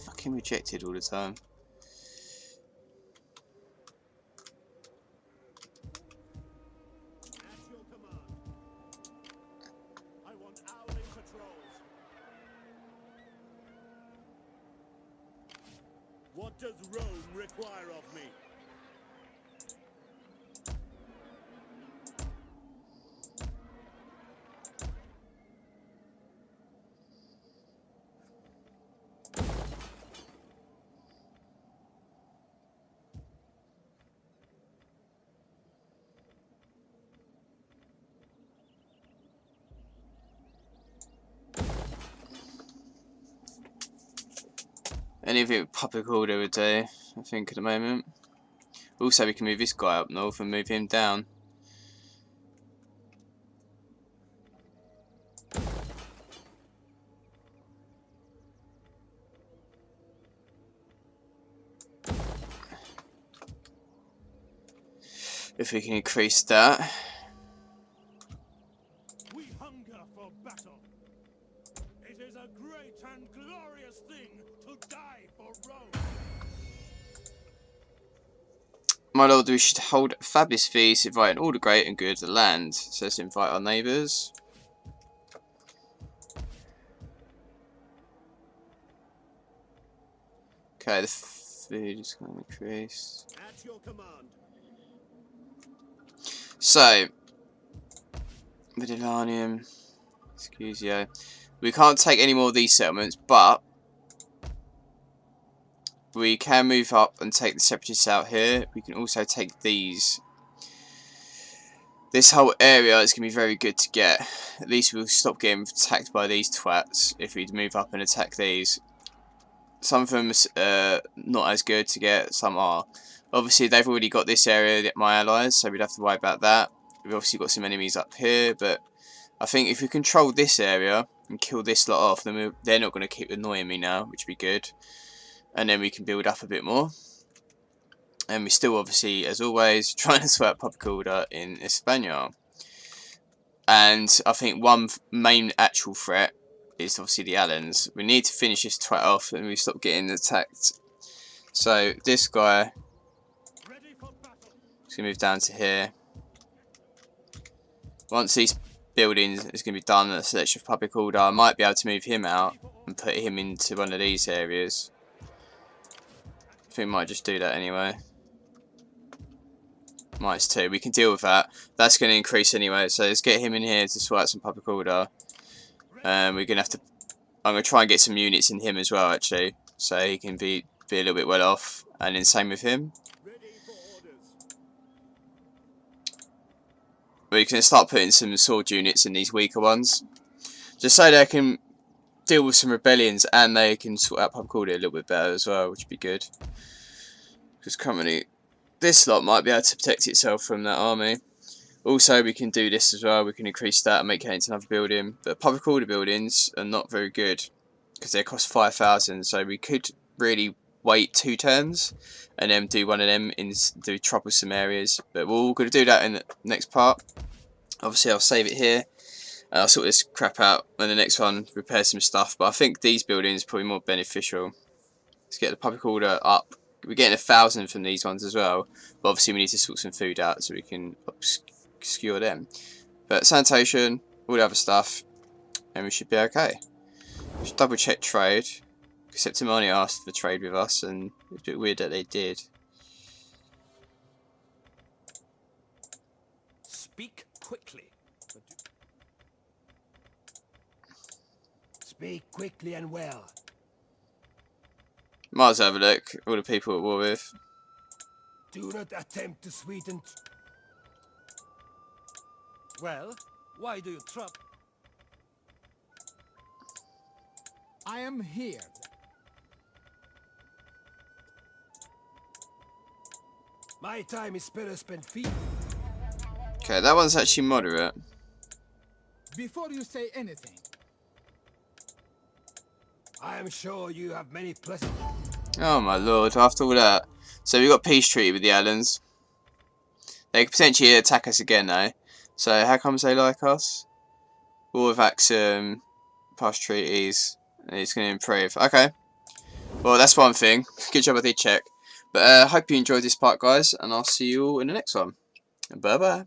Fucking rejected all the time. At your command. I want hourly patrols. What does Rome require of me? Anything with public order would do, I think, at the moment. Also, we can move this guy up north and move him down. If we can increase that. We hunger for battle. It is a great and glorious thing to die for Rome. My lord, we should hold a fabulous feast, inviting all the great and good of the land. So let's invite our neighbours. Okay, the food is going to increase. At your command. So, Mediterranean, excuse you. We can't take any more of these settlements, but we can move up and take the separatists out here. We can also take these. This whole area is going to be very good to get. At least we'll stop getting attacked by these twats if we move up and attack these. Some of them are not as good to get, some are. Obviously they've already got this area, my allies, so we'd have to worry about that. We've obviously got some enemies up here, but I think if we control this area and kill this lot off, then they're not going to keep annoying me now, which would be good. And then we can build up a bit more. And we're still obviously, as always, trying to sweat public order in España. And I think one main actual threat is obviously the Allens. We need to finish this twat off and we stop getting attacked. So this guy Ready for battle. is going to move down to here. Once these buildings is going to be done at a selection of public order, I might be able to move him out and put him into one of these areas. I think I might just do that anyway. -2. We can deal with that. That's going to increase anyway. So let's get him in here to sort out some public order. We're going to have to. I'm going to try and get some units in him as well, actually, so he can be a little bit well off. And then same with him. Ready for orders. We can start putting some sword units in these weaker ones, just so they can deal with some rebellions and they can sort out public order a little bit better as well, which would be good. Because currently, this lot might be able to protect itself from that army. Also, we can do this as well. We can increase that and make it into another building. But public order buildings are not very good because they cost 5,000. So we could really wait 2 turns and then do one of them in do troublesome areas. But we're going to do that in the next part. Obviously, I'll save it here. And I'll sort this crap out when the next one repair some stuff. But I think these buildings are probably more beneficial. Let's get the public order up. We're getting 1,000 from these ones as well. But obviously, we need to sort some food out so we can obscure them. But sanitation, all the other stuff, and we should be okay. We should double check trade. Except Timani asked for trade with us, and it's a bit weird that they did. Speak quickly. Speak quickly and well. Might as well have a look. All the people at war with. Do not attempt to sweeten. Well, why do you trouble? I am here. My time is better spent feeding. Okay, that one's actually moderate. Before you say anything, I am sure you have many pleasant... Oh my lord, after all that. So we got peace treaty with the Allens. They could potentially attack us again though. So how comes they like us? War with Axum, past treaties, and it's going to improve. Okay. Well, that's one thing. Good job I did check. But I hope you enjoyed this part, guys, and I'll see you all in the next one. Bye bye.